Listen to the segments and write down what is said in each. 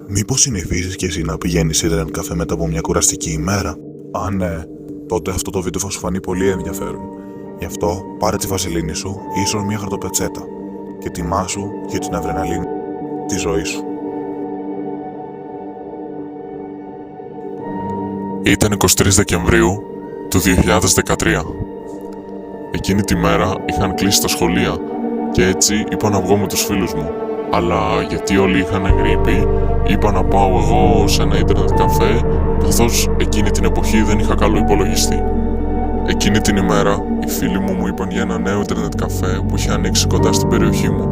Μήπως συνηθίζεις και εσύ να πηγαίνεις ίντερνετ καφέ μετά από μια κουραστική ημέρα? Αν ναι, τότε αυτό το βίντεο θα σου φανεί πολύ ενδιαφέρον. Γι' αυτό πάρε τη βαζελίνη σου ή ίσως μια χαρτοπετσέτα και ετοιμάσου για την αδρεναλίνη της ζωής σου. Ήταν 23 Δεκεμβρίου του 2013. Εκείνη τη μέρα είχαν κλείσει τα σχολεία και έτσι είπα να βγω με τους φίλους μου. Αλλά γιατί όλοι είχαν γρήπη, είπα να πάω εγώ σε ένα ίντερνετ καφέ, καθώς εκείνη την εποχή δεν είχα καλό υπολογιστή. Εκείνη την ημέρα, οι φίλοι μου είπαν για ένα νέο ίντερνετ καφέ που είχε ανοίξει κοντά στην περιοχή μου.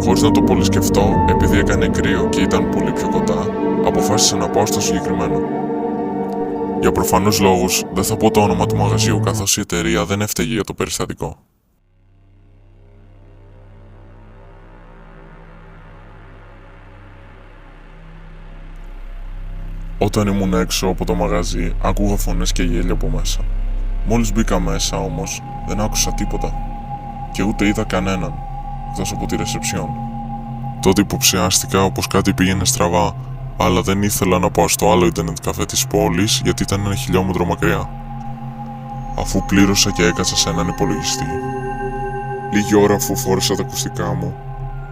Χωρίς να το πολύ σκεφτώ, επειδή έκανε κρύο και ήταν πολύ πιο κοντά, αποφάσισα να πάω στο συγκεκριμένο. Για προφανούς λόγους, δεν θα πω το όνομα του μαγαζιού, καθώς η εταιρεία δεν έφταιγε για το περιστατικό. Όταν ήμουν έξω από το μαγαζί, άκουγα φωνές και γέλια από μέσα. Μόλις μπήκα μέσα όμως, δεν άκουσα τίποτα. Και ούτε είδα κανέναν, εκτός από τη ρεσεψιόν. Τότε υποψιάστηκα πως κάτι πήγαινε στραβά, αλλά δεν ήθελα να πάω στο άλλο ίντερνετ καφέ της πόλης γιατί ήταν 1 χιλιόμετρο μακριά. Αφού πλήρωσα και έκατσα σε έναν υπολογιστή. Λίγη ώρα αφού φόρεσα τα ακουστικά μου,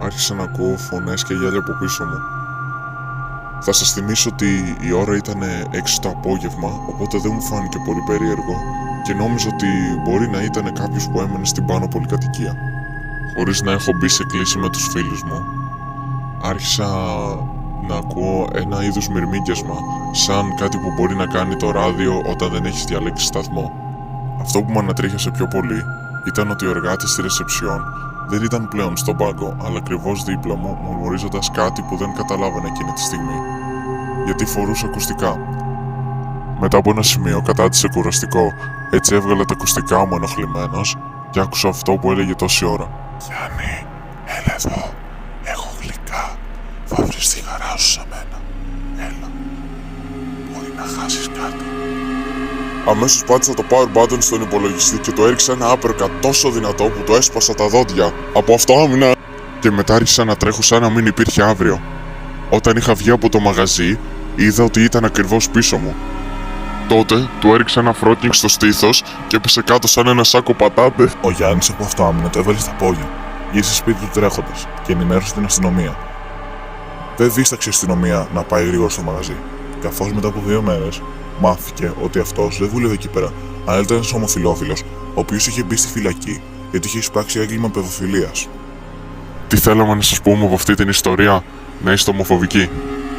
άρχισα να ακούω φωνές και γέλια από πίσω μου. Θα σας θυμίσω ότι η ώρα ήταν 6 το απόγευμα, οπότε δεν μου φάνηκε πολύ περίεργο και νόμιζα ότι μπορεί να ήταν κάποιος που έμενε στην πάνω πολυκατοικία. Χωρίς να έχω μπει σε κλίση με τους φίλους μου, άρχισα να ακούω ένα είδους μυρμήγκιασμα, σαν κάτι που μπορεί να κάνει το ράδιο όταν δεν έχεις διαλέξει σταθμό. Αυτό που με ανατρίχιασε πιο πολύ ήταν ότι ο εργάτης στη ρεσεψιόν δεν ήταν πλέον στον πάγκο, αλλά ακριβώς δίπλα μου, μουρμουρίζοντας κάτι που δεν καταλάβαινα εκείνη τη στιγμή, γιατί φορούσε ακουστικά. Μετά από ένα σημείο κατάτησε κουραστικό, έτσι έβγαλα τα ακουστικά μου ενοχλημένος και άκουσα αυτό που έλεγε τόση ώρα. Γιάννη, έλα εδώ. Έχω γλυκά. Θα βρεις τη χαρά σου σε μένα. Έλα. Μπορεί να χάσεις κάτι. Αμέσως πάτησα το power button στον υπολογιστή και το έριξα ένα uppercut τόσο δυνατό που το έσπασα τα δόντια. Από αυτό άμυνα και μετά άρχισα να τρέχω σαν να μην υπήρχε αύριο. Όταν είχα βγει από το μαγαζί, είδα ότι ήταν ακριβώς πίσω μου. Τότε του έριξα ένα φρόκινγκ στο στήθος και έπεσε κάτω σαν ένα σάκο πατάτες. Ο Γιάννης από αυτό άμυνα το έβαλε στα πόδια. Γύρισε σπίτι του τρέχοντας και ενημέρωσε την αστυνομία. Δεν δίσταξε η αστυνομία να πάει γρήγορα στο μαγαζί, καθώς μετά από 2 μέρες μάθηκε ότι αυτός δεν δούλευε εκεί πέρα, αλλά ήταν ένας ομοφυλόφιλος, ο οποίος είχε μπει στη φυλακή γιατί είχε εισπράξει έγκλημα παιδοφιλίας. Τι θέλαμε να σας πούμε από αυτή την ιστορία, να είστε ομοφοβικοί?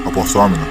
Από αυτό άμυνα.